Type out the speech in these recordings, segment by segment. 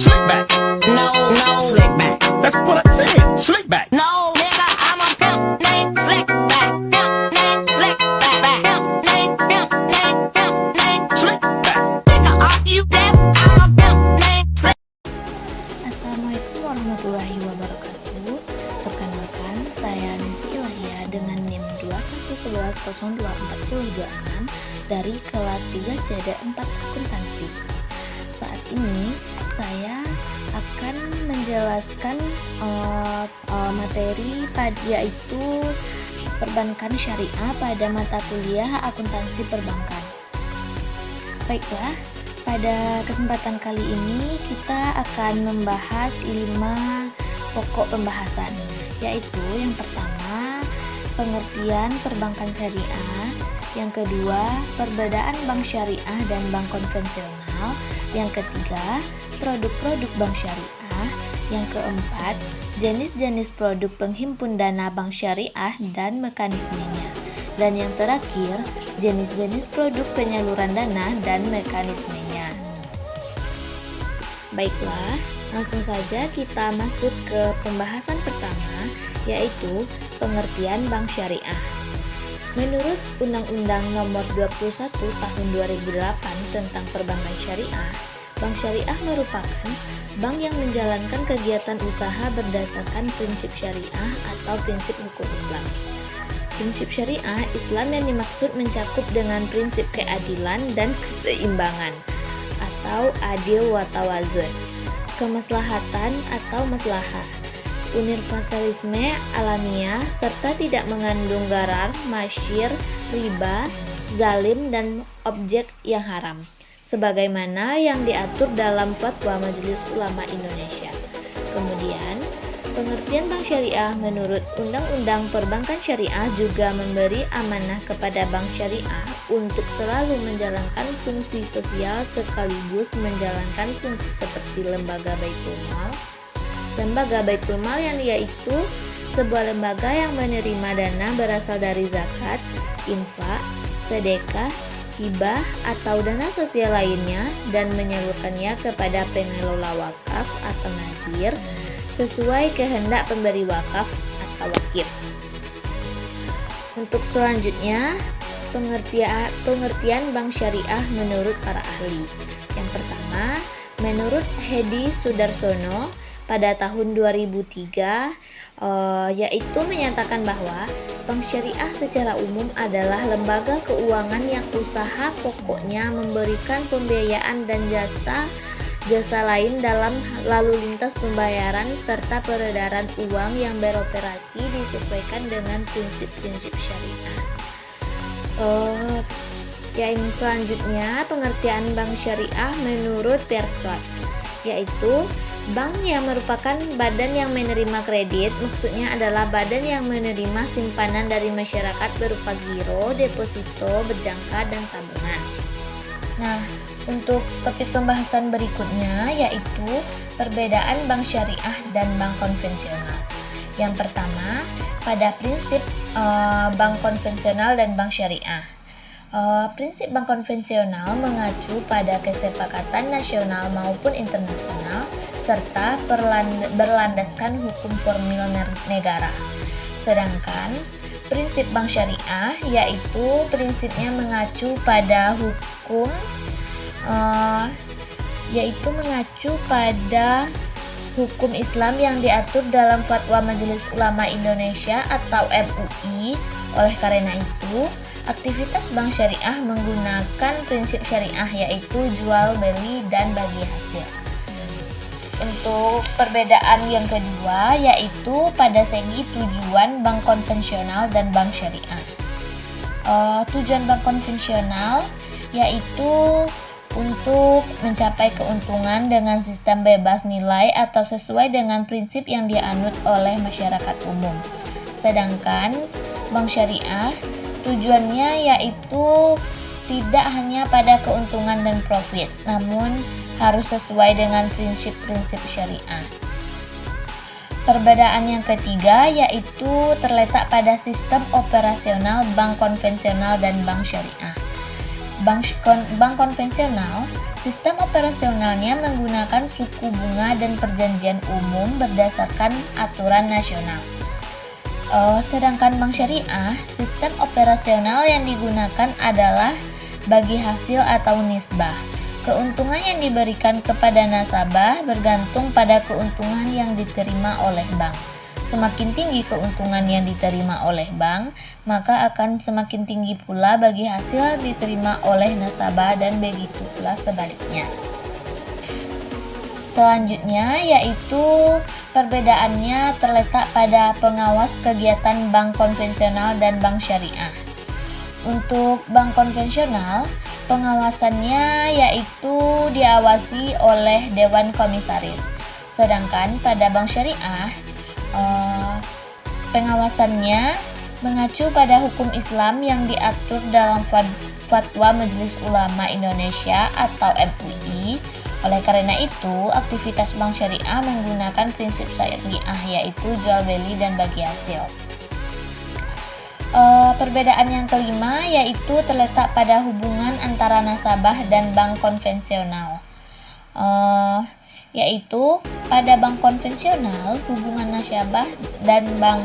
Slick back. No, slick back. That's what I said. Slick back. No, nigga, I'm a pimp named Slick back. Pimp named Slick back. Pimp named Slick back. Nigga, are you deaf? I'm a pimp named Slick. Assalamualaikum warahmatullahi wabarakatuh. Perkenalkan, saya Nancy Ilahia dengan NIM 211102426 dari kelas 3 CD 4 akuntansi. Saat ini saya akan menjelaskan materi yaitu perbankan syariah pada mata kuliah akuntansi perbankan. Baiklah, pada kesempatan kali ini kita akan membahas 5 pokok pembahasan, yaitu yang pertama pengertian perbankan syariah, yang kedua perbedaan bank syariah dan bank konvensional, yang ketiga produk-produk bank syariah, yang keempat jenis-jenis produk penghimpun dana bank syariah dan mekanismenya, dan yang terakhir jenis-jenis produk penyaluran dana dan mekanismenya. Baiklah, langsung saja kita masuk ke pembahasan pertama, yaitu pengertian bank syariah. Menurut Undang-Undang Nomor 21 Tahun 2008 tentang Perbankan Syariah, bank syariah merupakan bank yang menjalankan kegiatan usaha berdasarkan prinsip syariah atau prinsip hukum Islam. Prinsip syariah Islam yang dimaksud mencakup dengan prinsip keadilan dan keseimbangan atau adil wa tawazun, kemaslahatan atau maslahah, universalisme alamiah, serta tidak mengandung gharar, masyir, riba, zalim, dan objek yang haram, sebagaimana yang diatur dalam Fatwa Majelis Ulama Indonesia. Kemudian, pengertian bank syariah menurut Undang-Undang Perbankan Syariah juga memberi amanah kepada bank syariah untuk selalu menjalankan fungsi sosial sekaligus menjalankan fungsi seperti lembaga Baitul Mal. Lembaga Baitul Mal yang yaitu sebuah lembaga yang menerima dana berasal dari zakat, infak, sedekah, hibah atau dana sosial lainnya dan menyalurkannya kepada pengelola wakaf atau nazir sesuai kehendak pemberi wakaf atau wakif. Untuk selanjutnya, pengertian bank syariah menurut para ahli. Yang pertama, menurut Hedi Sudarsono pada tahun 2003, yaitu menyatakan bahwa bank syariah secara umum adalah lembaga keuangan yang usaha pokoknya memberikan pembiayaan dan jasa lain dalam lalu lintas pembayaran serta peredaran uang yang beroperasi disesuaikan dengan prinsip-prinsip syariah. Yang selanjutnya, pengertian bank syariah menurut Perswat, yaitu bank yang merupakan badan yang menerima kredit, maksudnya adalah badan yang menerima simpanan dari masyarakat berupa giro, deposito, berjangka, dan tabungan. Nah, untuk topik pembahasan berikutnya yaitu perbedaan bank syariah dan bank konvensional. Yang pertama, pada prinsip bank konvensional dan bank syariah. Prinsip bank konvensional mengacu pada kesepakatan nasional maupun internasional serta berlandaskan hukum formil negara. Sedangkan prinsip bank syariah yaitu prinsipnya mengacu pada hukum Islam yang diatur dalam Fatwa Majelis Ulama Indonesia atau MUI. Oleh karena itu, aktivitas bank syariah menggunakan prinsip syariah yaitu jual beli dan bagi hasil. Untuk perbedaan yang kedua yaitu pada segi tujuan bank konvensional dan bank syariah. Tujuan bank konvensional yaitu untuk mencapai keuntungan dengan sistem bebas nilai atau sesuai dengan prinsip yang dianut oleh masyarakat umum. Sedangkan bank syariah tujuannya yaitu tidak hanya pada keuntungan dan profit, namun harus sesuai dengan prinsip-prinsip syariah. Perbedaan yang ketiga yaitu terletak pada sistem operasional bank konvensional dan bank syariah. Bank konvensional, sistem operasionalnya menggunakan suku bunga dan perjanjian umum berdasarkan aturan nasional. Sedangkan bank syariah, sistem operasional yang digunakan adalah bagi hasil atau nisbah. Keuntungan yang diberikan kepada nasabah bergantung pada keuntungan yang diterima oleh bank. Semakin tinggi keuntungan yang diterima oleh bank, maka akan semakin tinggi pula bagi hasil diterima oleh nasabah dan begitu pula sebaliknya. Selanjutnya yaitu perbedaannya terletak pada pengawas kegiatan bank konvensional dan bank syariah. Untuk bank konvensional, pengawasannya yaitu diawasi oleh Dewan Komisaris. Sedangkan pada bank syariah, pengawasannya mengacu pada hukum Islam yang diatur dalam Fatwa Majelis Ulama Indonesia atau MUI. Oleh karena itu, aktivitas bank syariah menggunakan prinsip syariah yaitu jual beli dan bagi hasil. Perbedaan yang kelima yaitu terletak pada hubungan antara nasabah dan bank konvensional. Yaitu pada bank konvensional, hubungan nasabah dan bank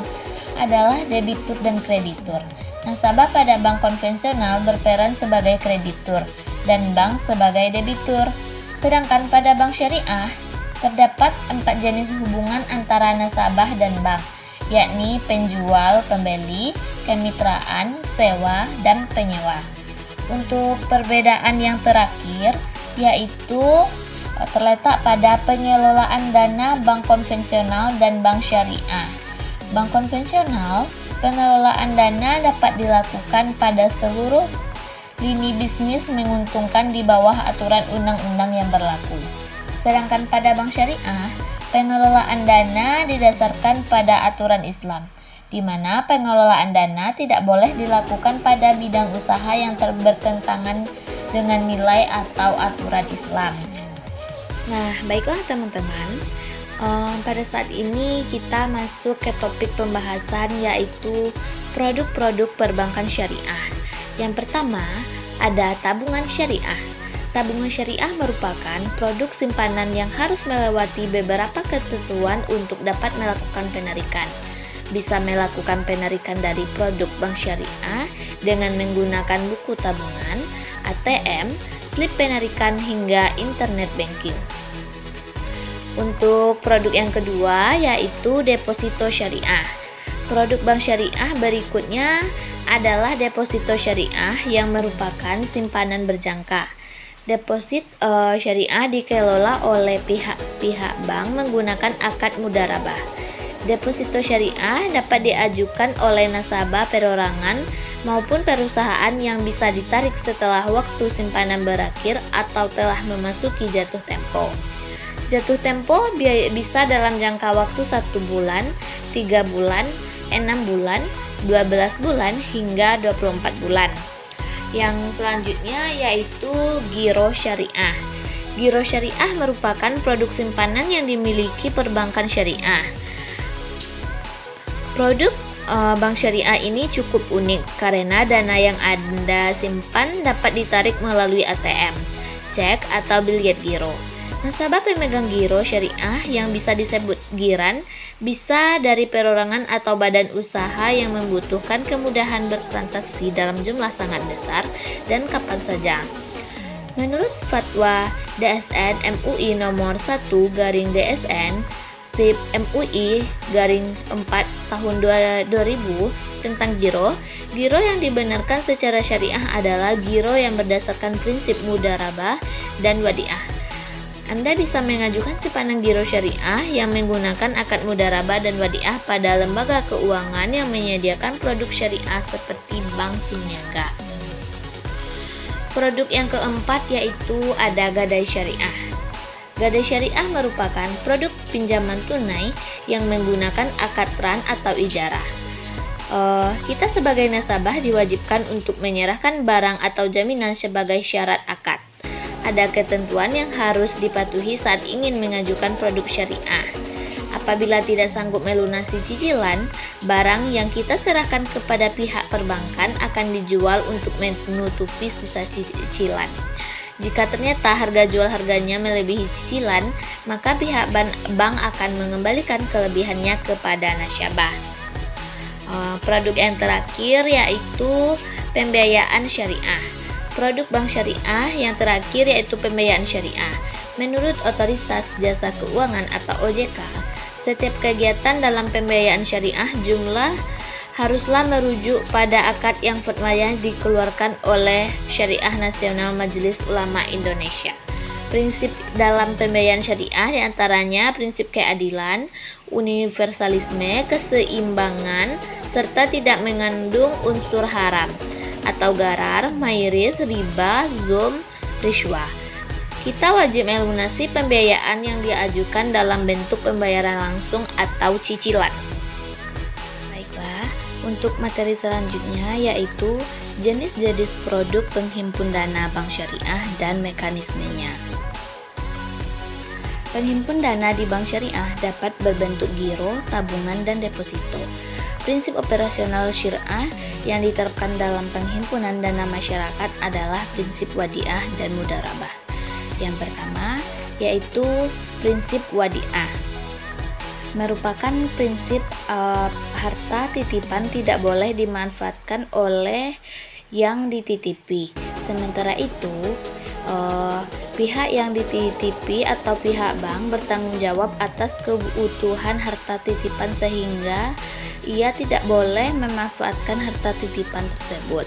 adalah debitur dan kreditur. Nasabah pada bank konvensional berperan sebagai kreditur dan bank sebagai debitur. Sedangkan pada bank syariah, terdapat 4 jenis hubungan antara nasabah dan bank, yakni penjual, pembeli, kemitraan, sewa, dan penyewa. Untuk perbedaan yang terakhir, yaitu terletak pada pengelolaan dana bank konvensional dan bank syariah. Bank konvensional, pengelolaan dana dapat dilakukan pada seluruh lini bisnis menguntungkan di bawah aturan undang-undang yang berlaku. Sedangkan pada bank syariah, pengelolaan dana didasarkan pada aturan Islam, di mana pengelolaan dana tidak boleh dilakukan pada bidang usaha yang bertentangan dengan nilai atau aturan Islam. Nah, baiklah teman-teman, pada saat ini kita masuk ke topik pembahasan yaitu produk-produk perbankan syariah. Yang pertama, ada tabungan syariah. Tabungan syariah merupakan produk simpanan yang harus melewati beberapa ketentuan untuk dapat melakukan penarikan. Bisa melakukan penarikan dari produk bank syariah dengan menggunakan buku tabungan, ATM, slip penarikan hingga internet banking. Untuk produk yang kedua yaitu deposito syariah. Produk bank syariah berikutnya adalah deposito syariah yang merupakan simpanan berjangka. Deposit syariah dikelola oleh pihak bank menggunakan akad mudharabah. Deposito syariah dapat diajukan oleh nasabah perorangan maupun perusahaan yang bisa ditarik setelah waktu simpanan berakhir atau telah memasuki jatuh tempo. Jatuh tempo bisa dalam jangka waktu 1 bulan, 3 bulan, 6 bulan, 12 bulan, hingga 24 bulan. Yang selanjutnya yaitu giro syariah. Giro syariah merupakan produk simpanan yang dimiliki perbankan syariah. Produk bank syariah ini cukup unik karena dana yang Anda simpan dapat ditarik melalui ATM, cek, atau biljet giro. Nasabah pemegang giro syariah yang bisa disebut giran bisa dari perorangan atau badan usaha yang membutuhkan kemudahan bertransaksi dalam jumlah sangat besar dan kapan saja. Menurut Fatwa DSN MUI nomor 1/DSN strip MUI /4 tahun 2000 tentang giro yang dibenarkan secara syariah adalah giro yang berdasarkan prinsip mudharabah dan wadiah. Anda bisa mengajukan simpanan giro syariah yang menggunakan akad mudharabah dan wadiah pada lembaga keuangan yang menyediakan produk syariah seperti bank Siniaga. Produk yang keempat yaitu ada gadai syariah. Gadai syariah merupakan produk pinjaman tunai yang menggunakan akad ran atau ijarah. Kita sebagai nasabah diwajibkan untuk menyerahkan barang atau jaminan sebagai syarat akad. Ada ketentuan yang harus dipatuhi saat ingin mengajukan produk syariah. Apabila tidak sanggup melunasi cicilan, Barang yang kita serahkan kepada pihak perbankan akan dijual untuk menutupi sisa cicilan. Jika ternyata harga jual harganya melebihi cicilan, maka pihak bank akan mengembalikan kelebihannya kepada nasabah. Produk yang terakhir yaitu pembiayaan syariah. Produk bank syariah yang terakhir yaitu pembiayaan syariah. Menurut Otoritas Jasa Keuangan atau OJK, setiap kegiatan dalam pembiayaan syariah haruslah merujuk pada akad yang fatwa yang dikeluarkan oleh Syariah Nasional Majelis Ulama Indonesia. Prinsip dalam pembiayaan syariah diantaranya prinsip keadilan, universalisme, keseimbangan, serta tidak mengandung unsur haram atau garar, mairis, riba, zulm, riswah. Kita wajib melunasi pembiayaan yang diajukan dalam bentuk pembayaran langsung atau cicilan. Baiklah, untuk materi selanjutnya yaitu jenis-jenis produk penghimpun dana bank syariah dan mekanismenya. Penghimpun dana di bank syariah dapat berbentuk giro, tabungan, dan deposito. Prinsip operasional syariah yang diterapkan dalam penghimpunan dana masyarakat adalah prinsip wadiah dan mudharabah. Yang pertama yaitu prinsip wadiah. Merupakan prinsip harta titipan tidak boleh dimanfaatkan oleh yang dititipi. Sementara itu, pihak yang dititipi atau pihak bank bertanggung jawab atas keutuhan harta titipan sehingga ia tidak boleh memanfaatkan harta titipan tersebut.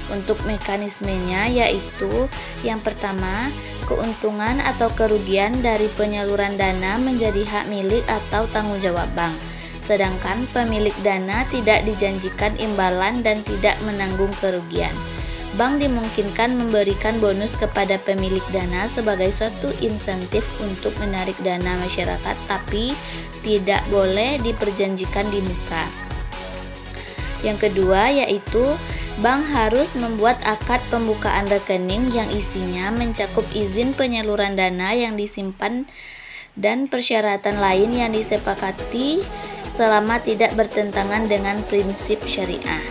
Untuk mekanismenya yaitu yang pertama, keuntungan atau kerugian dari penyaluran dana menjadi hak milik atau tanggung jawab bank. Sedangkan pemilik dana tidak dijanjikan imbalan dan tidak menanggung kerugian. Bank dimungkinkan memberikan bonus kepada pemilik dana sebagai suatu insentif untuk menarik dana masyarakat, tapi tidak boleh diperjanjikan di muka. Yang kedua yaitu bank harus membuat akad pembukaan rekening yang isinya mencakup izin penyaluran dana yang disimpan dan persyaratan lain yang disepakati selama tidak bertentangan dengan prinsip syariah.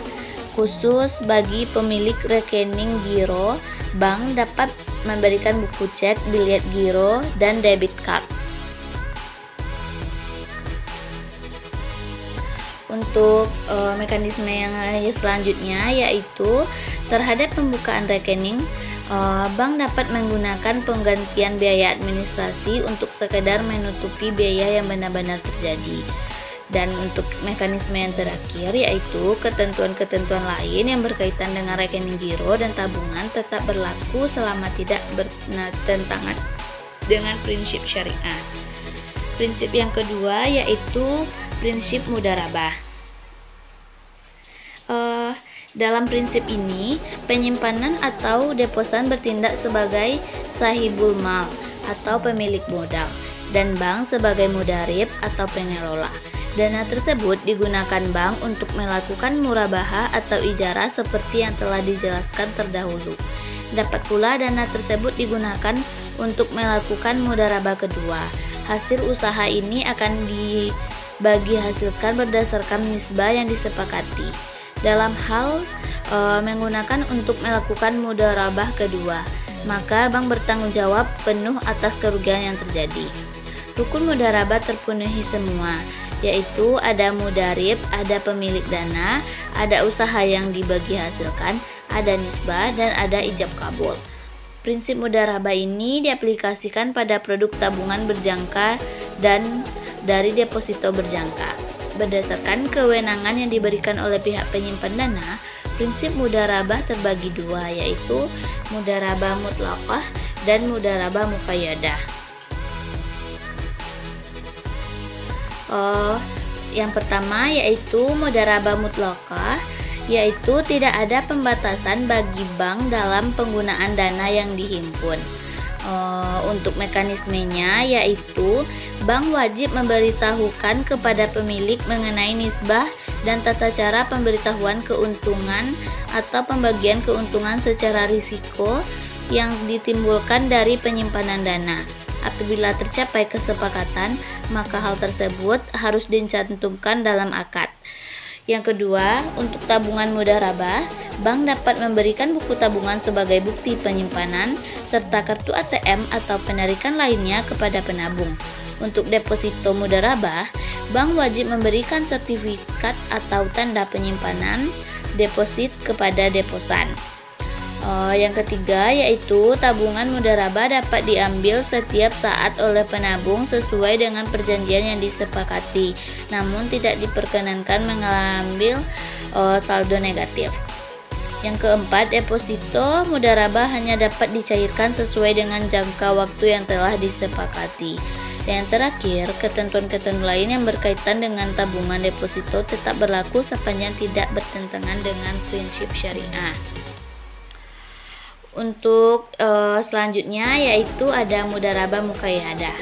Khusus bagi pemilik rekening giro, bank dapat memberikan buku cek, bilet giro, dan debit card. Untuk mekanisme yang selanjutnya yaitu terhadap pembukaan rekening, bank dapat menggunakan penggantian biaya administrasi untuk sekedar menutupi biaya yang benar-benar terjadi. Dan untuk mekanisme yang terakhir yaitu ketentuan-ketentuan lain yang berkaitan dengan rekening giro dan tabungan tetap berlaku selama tidak bertentangan dengan prinsip syariah. Prinsip yang kedua yaitu prinsip mudharabah. Dalam prinsip ini, penyimpanan atau deposan bertindak sebagai sahibul mal atau pemilik modal dan bank sebagai mudarib atau pengelola. Dana tersebut digunakan bank untuk melakukan murabahah atau ijarah seperti yang telah dijelaskan terdahulu. Dapat pula dana tersebut digunakan untuk melakukan mudharabah kedua. Hasil usaha ini akan dibagi hasilkan berdasarkan nisbah yang disepakati. Dalam hal menggunakan untuk melakukan mudharabah kedua, maka bank bertanggung jawab penuh atas kerugian yang terjadi. Rukun mudharabah terpenuhi semua, yaitu ada mudarib, ada pemilik dana, ada usaha yang dibagi hasilkan, ada nisbah, dan ada ijab kabul. Prinsip mudharabah ini diaplikasikan pada produk tabungan berjangka dan dari deposito berjangka. Berdasarkan kewenangan yang diberikan oleh pihak penyimpan dana, prinsip mudharabah terbagi dua, yaitu mudharabah mutlaqah dan mudharabah muqayyadah. Yang pertama yaitu mudharabah mutlaqah, yaitu tidak ada pembatasan bagi bank dalam penggunaan dana yang dihimpun. Untuk mekanismenya yaitu bank wajib memberitahukan kepada pemilik mengenai nisbah dan tata cara pemberitahuan keuntungan atau pembagian keuntungan secara risiko yang ditimbulkan dari penyimpanan dana. Apabila tercapai kesepakatan, maka hal tersebut harus dicantumkan dalam akad. Yang kedua, untuk tabungan mudharabah, bank dapat memberikan buku tabungan sebagai bukti penyimpanan serta kartu ATM atau penarikan lainnya kepada penabung. Untuk deposito mudharabah, bank wajib memberikan sertifikat atau tanda penyimpanan deposit kepada deposan. Yang ketiga yaitu tabungan mudharabah dapat diambil setiap saat oleh penabung sesuai dengan perjanjian yang disepakati, namun tidak diperkenankan mengambil saldo negatif. Yang keempat, deposito mudharabah hanya dapat dicairkan sesuai dengan jangka waktu yang telah disepakati. Dan yang terakhir, ketentuan-ketentuan lain yang berkaitan dengan tabungan deposito tetap berlaku sepanjang tidak bertentangan dengan prinsip syariah. Untuk selanjutnya yaitu ada mudharabah muqayyadah.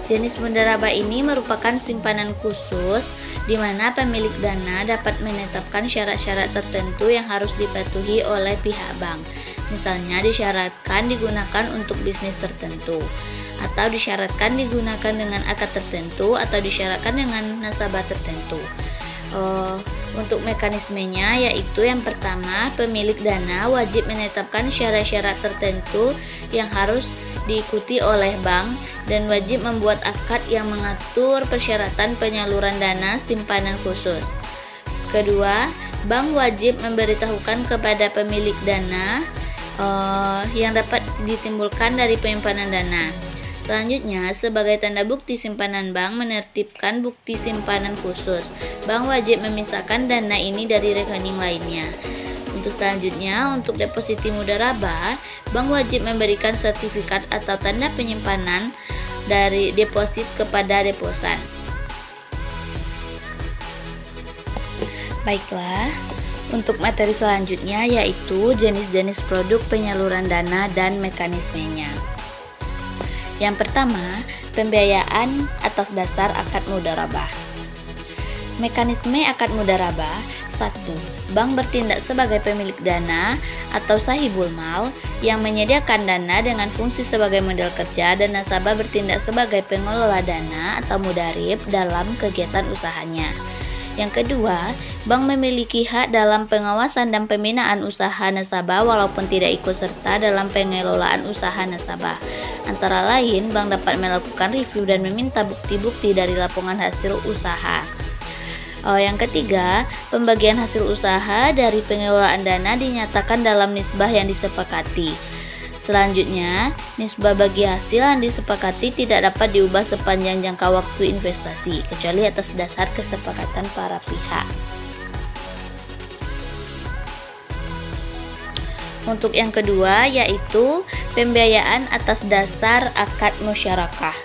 Jenis mudharabah ini merupakan simpanan khusus di mana pemilik dana dapat menetapkan syarat-syarat tertentu yang harus dipatuhi oleh pihak bank. Misalnya disyaratkan digunakan untuk bisnis tertentu, atau disyaratkan digunakan dengan akad tertentu, atau disyaratkan dengan nasabah tertentu. Untuk mekanismenya yaitu yang pertama, pemilik dana wajib menetapkan syarat-syarat tertentu yang harus diikuti oleh bank dan wajib membuat akad yang mengatur persyaratan penyaluran dana simpanan khusus. Kedua, bank wajib memberitahukan kepada pemilik dana yang dapat ditimbulkan dari penyimpanan dana. Selanjutnya, sebagai tanda bukti simpanan bank menertibkan bukti simpanan khusus. Bank wajib memisahkan dana ini dari rekening lainnya. Untuk selanjutnya, untuk depositi mudharabah, bank wajib memberikan sertifikat atau tanda penyimpanan dari deposit kepada deposan. Baiklah, untuk materi selanjutnya yaitu jenis-jenis produk penyaluran dana dan mekanismenya. Yang pertama, pembiayaan atas dasar akad mudharabah. Mekanisme akad mudharabah. 1. Bank bertindak sebagai pemilik dana atau sahibul mal yang menyediakan dana dengan fungsi sebagai modal kerja, dan nasabah bertindak sebagai pengelola dana atau mudarib dalam kegiatan usahanya. Yang kedua, bank memiliki hak dalam pengawasan dan pembinaan usaha nasabah walaupun tidak ikut serta dalam pengelolaan usaha nasabah. Antara lain, bank dapat melakukan review dan meminta bukti-bukti dari laporan hasil usaha. Yang ketiga, pembagian hasil usaha dari pengelolaan dana dinyatakan dalam nisbah yang disepakati. Selanjutnya, nisbah bagi hasil yang disepakati tidak dapat diubah sepanjang jangka waktu investasi, kecuali atas dasar kesepakatan para pihak. Untuk yang kedua, yaitu pembiayaan atas dasar akad musyarakah.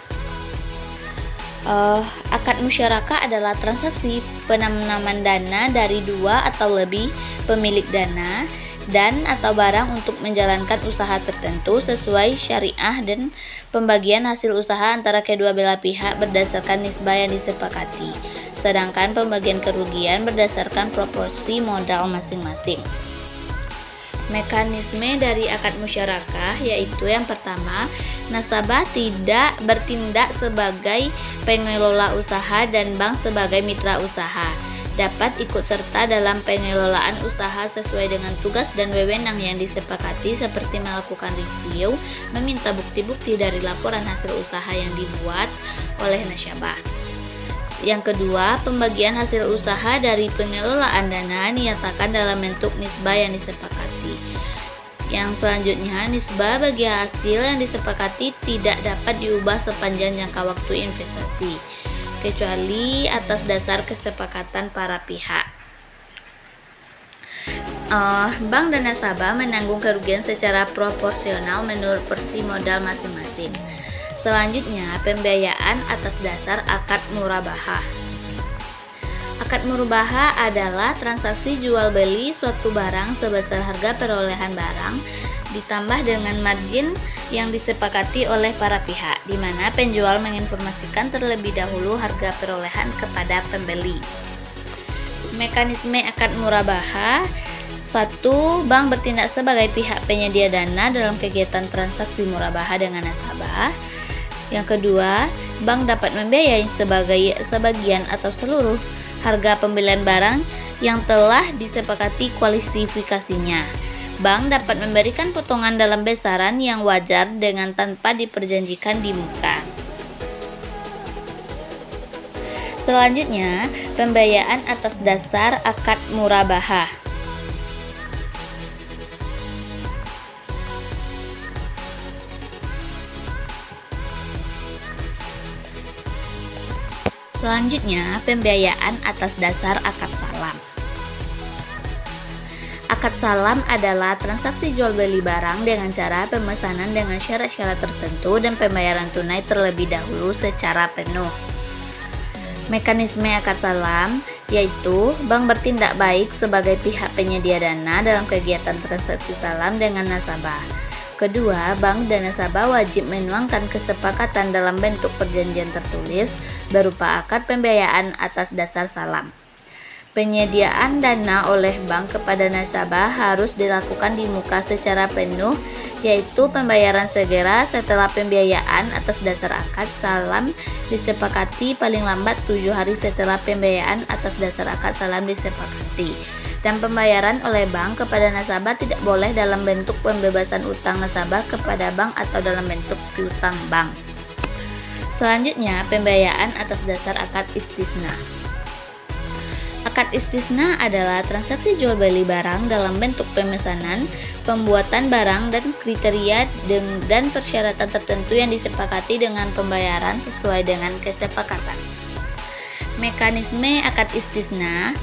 Akad musyarakah adalah transaksi penanaman dana dari dua atau lebih pemilik dana dan atau barang untuk menjalankan usaha tertentu sesuai syariah, dan pembagian hasil usaha antara kedua belah pihak berdasarkan nisbah yang disepakati, sedangkan pembagian kerugian berdasarkan proporsi modal masing-masing. Mekanisme dari akad musyarakah yaitu yang pertama, nasabah tidak bertindak sebagai pengelola usaha dan bank sebagai mitra usaha. Dapat ikut serta dalam pengelolaan usaha sesuai dengan tugas dan wewenang yang disepakati, seperti melakukan review, meminta bukti-bukti dari laporan hasil usaha yang dibuat oleh nasabah. Yang kedua, pembagian hasil usaha dari pengelolaan dana dinyatakan dalam bentuk nisbah yang disepakati. Yang selanjutnya, nisbah bagi hasil yang disepakati tidak dapat diubah sepanjang jangka waktu investasi, kecuali atas dasar kesepakatan para pihak. Bank dan nasabah menanggung kerugian secara proporsional menurut porsi modal masing-masing. Selanjutnya, pembiayaan atas dasar akad murabahah. Akad murabahah adalah transaksi jual beli suatu barang sebesar harga perolehan barang ditambah dengan margin yang disepakati oleh para pihak, di mana penjual menginformasikan terlebih dahulu harga perolehan kepada pembeli. Mekanisme akad murabahah. 1. Bank bertindak sebagai pihak penyedia dana dalam kegiatan transaksi murabaha dengan nasabah. Yang kedua, bank dapat membiayai sebagian atau seluruh harga pembelian barang yang telah disepakati kualifikasinya. Bank dapat memberikan potongan dalam besaran yang wajar dengan tanpa diperjanjikan di muka. Selanjutnya, pembiayaan atas dasar akad murabaha. Selanjutnya, pembiayaan atas dasar akad salam. Akad salam adalah transaksi jual beli barang dengan cara pemesanan dengan syarat-syarat tertentu dan pembayaran tunai terlebih dahulu secara penuh. Mekanisme akad salam yaitu bank bertindak baik sebagai pihak penyedia dana dalam kegiatan transaksi salam dengan nasabah. Kedua, bank dan nasabah wajib menuangkan kesepakatan dalam bentuk perjanjian tertulis berupa akad pembiayaan atas dasar salam. Penyediaan dana oleh bank kepada nasabah harus dilakukan di muka secara penuh, yaitu pembayaran segera setelah pembiayaan atas dasar akad salam disepakati paling lambat 7 hari setelah pembiayaan atas dasar akad salam disepakati. Dan pembayaran oleh bank kepada nasabah tidak boleh dalam bentuk pembebasan utang nasabah kepada bank atau dalam bentuk piutang bank. Selanjutnya, pembiayaan atas dasar akad istisna. Akad istisna adalah transaksi jual beli barang dalam bentuk pemesanan, pembuatan barang dan kriteria dan persyaratan tertentu yang disepakati dengan pembayaran sesuai dengan kesepakatan. Mekanisme akad istisna.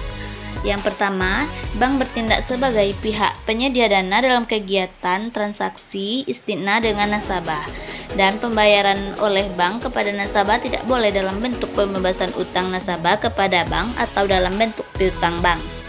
Yang pertama, bank bertindak sebagai pihak penyedia dana dalam kegiatan transaksi istisna dengan nasabah, dan pembayaran oleh bank kepada nasabah tidak boleh dalam bentuk pembebasan utang nasabah kepada bank atau dalam bentuk piutang bank.